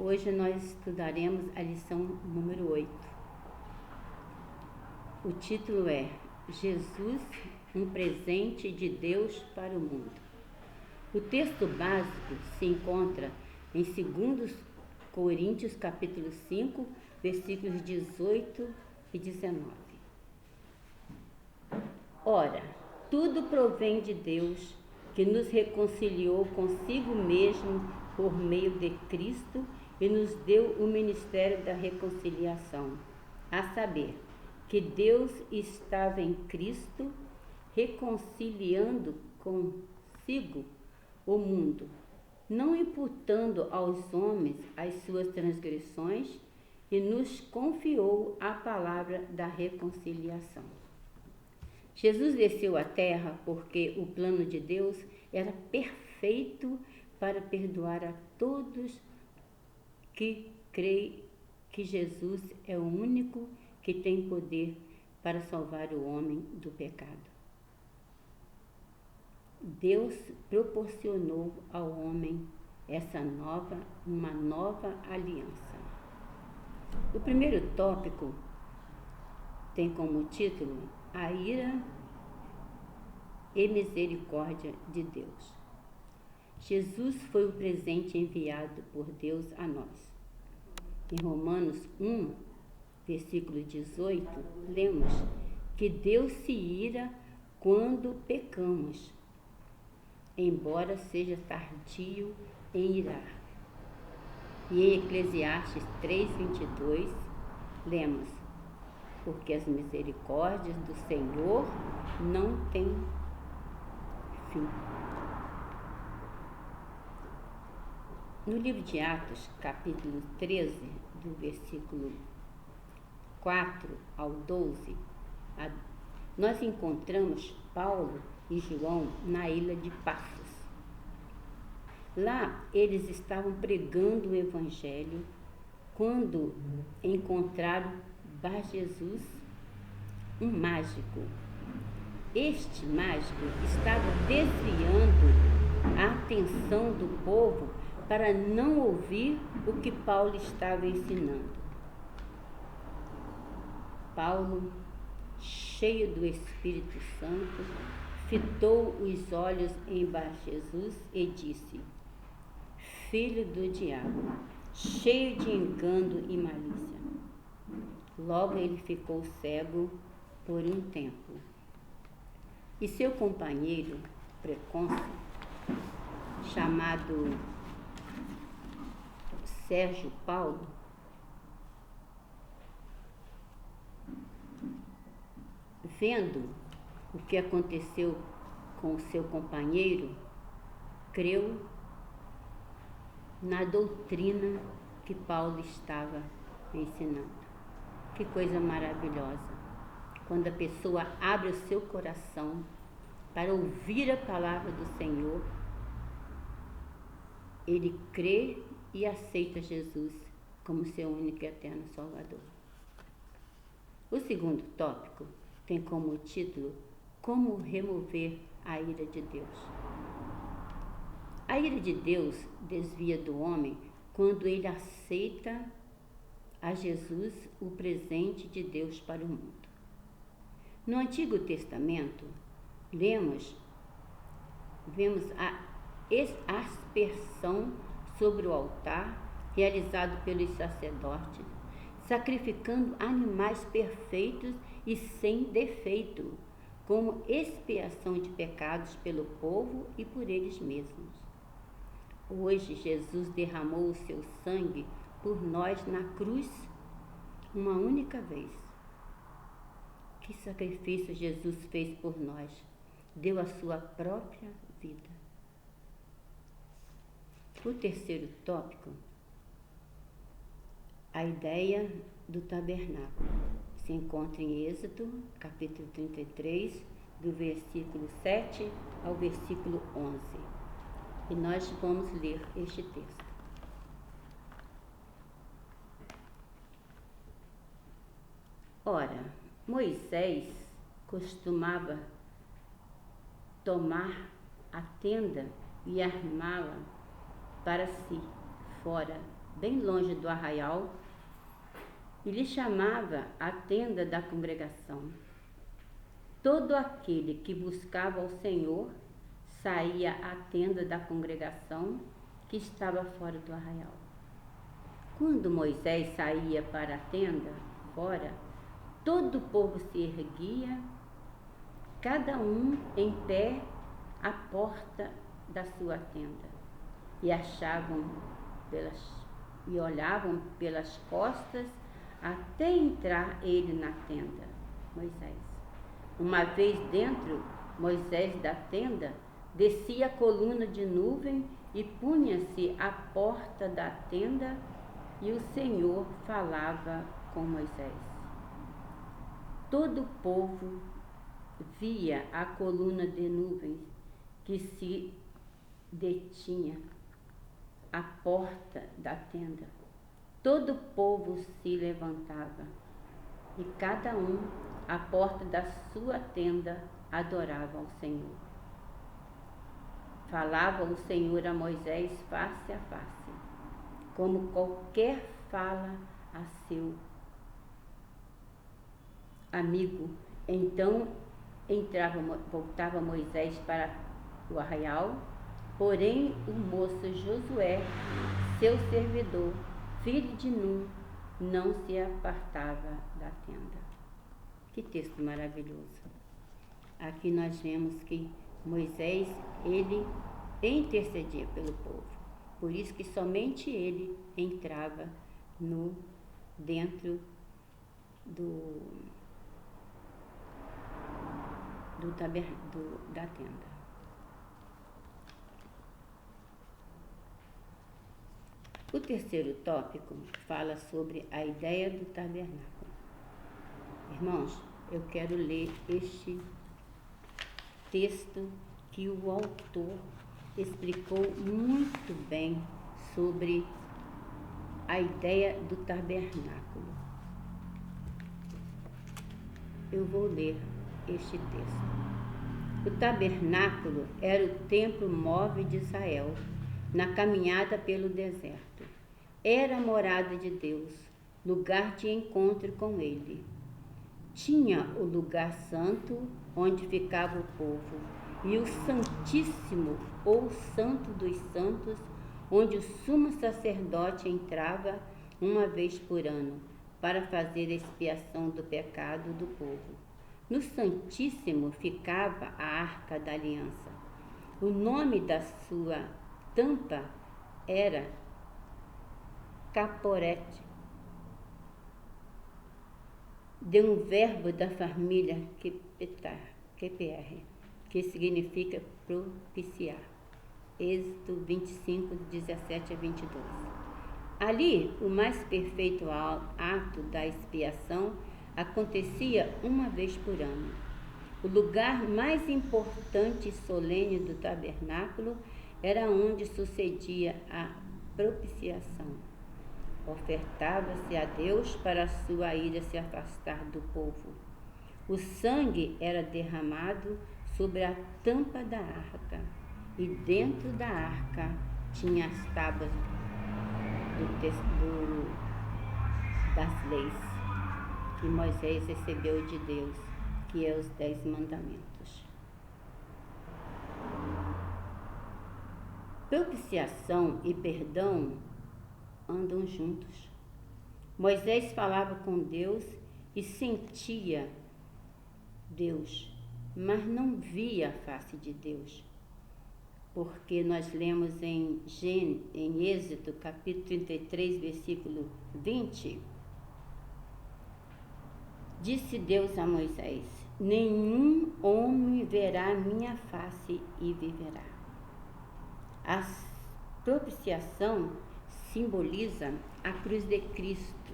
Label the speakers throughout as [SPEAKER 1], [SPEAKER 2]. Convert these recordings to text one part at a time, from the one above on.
[SPEAKER 1] Hoje nós estudaremos a lição número 8. O título é Jesus, um presente de Deus para o mundo. O texto básico se encontra em 2 Coríntios capítulo 5, versículos 18 e 19. Ora, tudo provém de Deus, que nos reconciliou consigo mesmo por meio de Cristo e nos deu o ministério da reconciliação, a saber, que Deus estava em Cristo reconciliando consigo o mundo, não imputando aos homens as suas transgressões, e nos confiou a palavra da reconciliação. Jesus desceu à terra porque o plano de Deus era perfeito para perdoar a todos que creem que Jesus é o único que tem poder para salvar o homem do pecado. Deus proporcionou ao homem uma nova aliança. O primeiro tópico tem como título a ira e misericórdia de Deus. Jesus foi o presente enviado por Deus a nós. Em Romanos 1, versículo 18, lemos que Deus se ira quando pecamos, embora seja tardio em irar. E em Eclesiastes 3:22, lemos: porque as misericórdias do Senhor não têm fim. No livro de Atos, capítulo 13, do versículo 4 ao 12, nós encontramos Paulo e João na ilha de Pafos. Lá eles estavam pregando o Evangelho quando encontraram Bar-Jesus, um mágico. Este mágico estava desviando a atenção do povo para não ouvir o que Paulo estava ensinando. Paulo, cheio do Espírito Santo, fitou os olhos em Bar-Jesus e disse: filho do diabo, cheio de engano e malícia. Logo ele ficou cego por um tempo. E seu companheiro precônsul, chamado Sérgio Paulo, vendo o que aconteceu com seu companheiro, creu na doutrina que Paulo estava ensinando. Que coisa maravilhosa! Quando a pessoa abre o seu coração para ouvir a palavra do Senhor, ele crê e aceita Jesus como seu único e eterno Salvador. O segundo tópico tem como título Como remover a ira de Deus. A ira de Deus desvia do homem quando ele aceita a Jesus, o presente de Deus para o mundo. No Antigo Testamento, vemos a aspersão sobre o altar realizado pelos sacerdotes, sacrificando animais perfeitos e sem defeito, como expiação de pecados pelo povo e por eles mesmos. Hoje, Jesus derramou o seu sangue por nós na cruz uma única vez. Que sacrifício Jesus fez por nós! Deu a sua própria vida. O terceiro tópico, a ideia do tabernáculo, se encontra em Êxodo, capítulo 33, do versículo 7 ao versículo 11. E nós vamos ler este texto. Ora, Moisés costumava tomar a tenda e armá-la para si, fora bem longe do arraial, e lhe chamava a tenda da congregação. Todo aquele que buscava o Senhor saía à tenda da congregação que estava fora do arraial. Quando Moisés saía para a tenda fora, todo o povo se erguia, cada um em pé à porta da sua tenda, e olhavam pelas costas até entrar ele na tenda, Moisés. Uma vez dentro, Moisés da tenda, descia a coluna de nuvem e punha-se à porta da tenda, e o Senhor falava com Moisés. Todo o povo via a coluna de nuvens que se detinha à porta da tenda. Todo o povo se levantava, e cada um, à porta da sua tenda, adorava ao Senhor. Falava o Senhor a Moisés face a face, como qualquer fala a seu amigo. Então voltava Moisés para o arraial, porém o moço Josué, seu servidor, filho de Nun, não se apartava da tenda. Que texto maravilhoso! Aqui nós vemos que Moisés, ele intercedia pelo povo. Por isso que somente ele entrava dentro da tenda. O terceiro tópico fala sobre a ideia do tabernáculo. Irmãos, eu quero ler este texto que o autor explicou muito bem sobre a ideia do tabernáculo. Eu vou ler este texto. O tabernáculo era o templo móvel de Israel, na caminhada pelo deserto. Era a morada de Deus, lugar de encontro com Ele. Tinha o lugar santo, onde ficava o povo, e o Santíssimo, ou Santo dos Santos, onde o sumo sacerdote entrava uma vez por ano, para fazer a expiação do pecado do povo. No Santíssimo ficava a Arca da Aliança. O nome da sua tampa era Caporete, de um verbo da família QPR, que significa propiciar. Êxodo 25, 17 a 22. Ali, o mais perfeito ato da expiação acontecia uma vez por ano. O lugar mais importante e solene do tabernáculo era onde sucedia a propiciação. Ofertava-se a Deus para a sua ira se afastar do povo. O sangue era derramado sobre a tampa da arca, e dentro da arca tinha as tábuas das leis que Moisés recebeu de Deus, que é os 10 mandamentos. Propiciação e perdão andam juntos. Moisés falava com Deus e sentia Deus, mas não via a face de Deus. Porque nós lemos em Êxodo, capítulo 33, versículo 20, disse Deus a Moisés: nenhum homem verá minha face e viverá. A propiciação simboliza a cruz de Cristo.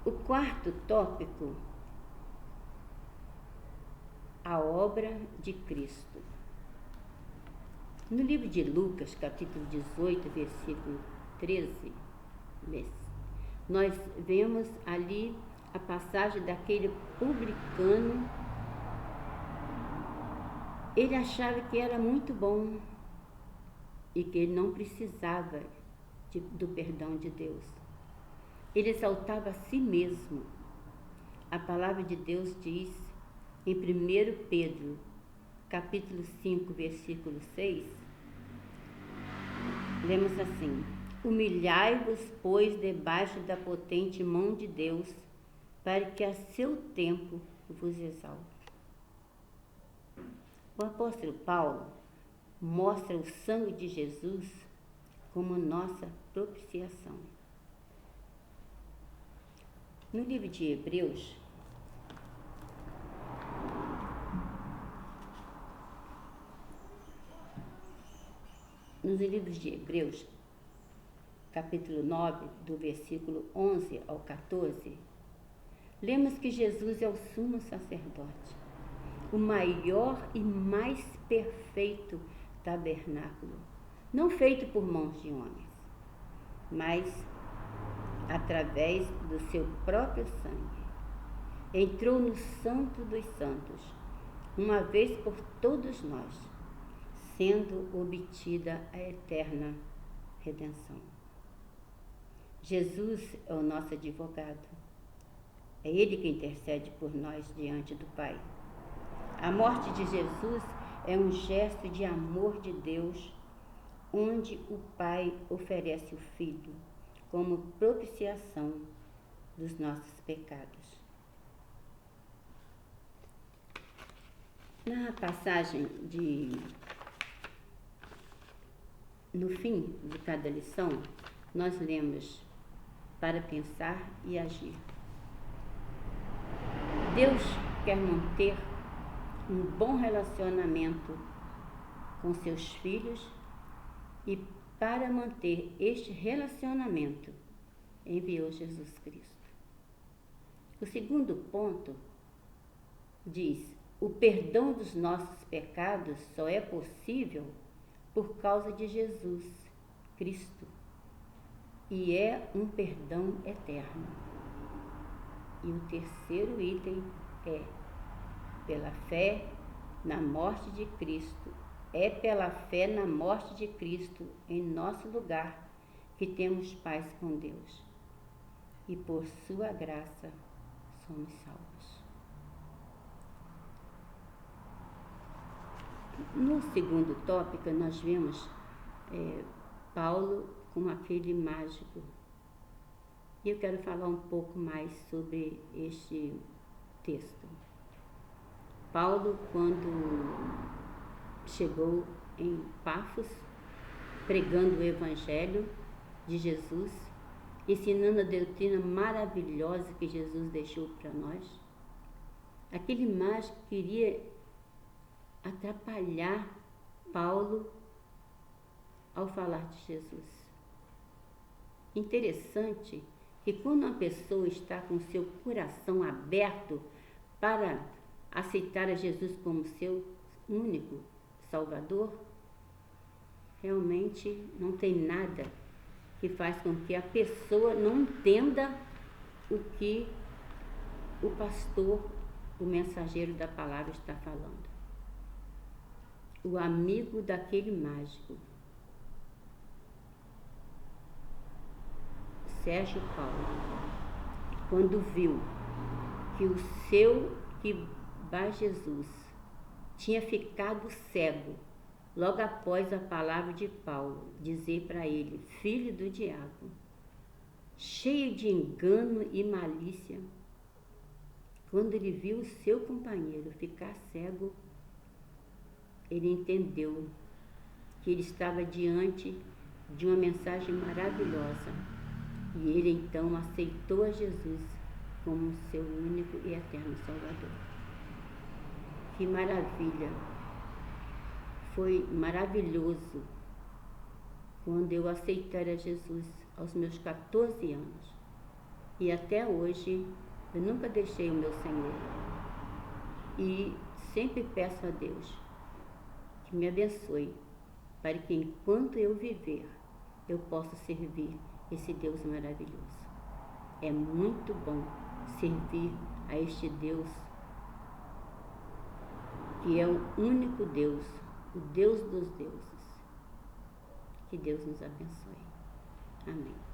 [SPEAKER 1] O quarto tópico, a obra de Cristo. No livro de Lucas, capítulo 18, versículo 13, nós vemos ali a passagem daquele publicano. Ele achava que era muito bom, e que ele não precisava do perdão de Deus. Ele exaltava a si mesmo. A palavra de Deus diz em 1 Pedro, capítulo 5, versículo 6, lemos assim: humilhai-vos, pois, debaixo da potente mão de Deus, para que a seu tempo vos exalte. O apóstolo Paulo mostra o sangue de Jesus como nossa propiciação. No livro de Hebreus, capítulo 9, do versículo 11 ao 14, lemos que Jesus é o sumo sacerdote, o maior e mais perfeito tabernáculo, não feito por mãos de homens, mas através do seu próprio sangue. Entrou no Santo dos Santos, uma vez por todos nós, sendo obtida a eterna redenção. Jesus é o nosso advogado. É Ele que intercede por nós diante do Pai. A morte de Jesus é um gesto de amor de Deus, onde o Pai oferece o Filho como propiciação dos nossos pecados. Na passagem no fim de cada lição, nós lemos para pensar e agir. Deus quer manter um bom relacionamento com seus filhos e para manter este relacionamento enviou Jesus Cristo. O segundo ponto diz: o perdão dos nossos pecados só é possível por causa de Jesus Cristo, e é um perdão eterno. E o terceiro item é pela fé na morte de Cristo. É pela fé na morte de Cristo em nosso lugar que temos paz com Deus. E por sua graça somos salvos. No segundo tópico, nós vemos Paulo como aquele mágico. E eu quero falar um pouco mais sobre este texto. Paulo, quando chegou em Pafos, pregando o Evangelho de Jesus, ensinando a doutrina maravilhosa que Jesus deixou para nós, aquele mágico queria atrapalhar Paulo ao falar de Jesus. Interessante que quando uma pessoa está com seu coração aberto para aceitar a Jesus como seu único Salvador, realmente não tem nada que faz com que a pessoa não entenda o que o pastor, o mensageiro da palavra está falando. O amigo daquele mágico, Sérgio Paulo, quando viu que Bar Jesus tinha ficado cego logo após a palavra de Paulo dizer para ele, filho do diabo, cheio de engano e malícia, quando ele viu o seu companheiro ficar cego, ele entendeu que ele estava diante de uma mensagem maravilhosa e ele então aceitou a Jesus como seu único e eterno Salvador. Que maravilha! Foi maravilhoso quando eu aceitei a Jesus aos meus 14 anos. E até hoje eu nunca deixei o meu Senhor. E sempre peço a Deus que me abençoe, para que enquanto eu viver, eu possa servir esse Deus maravilhoso. É muito bom servir a este Deus, que é o único Deus, o Deus dos deuses. Que Deus nos abençoe. Amém.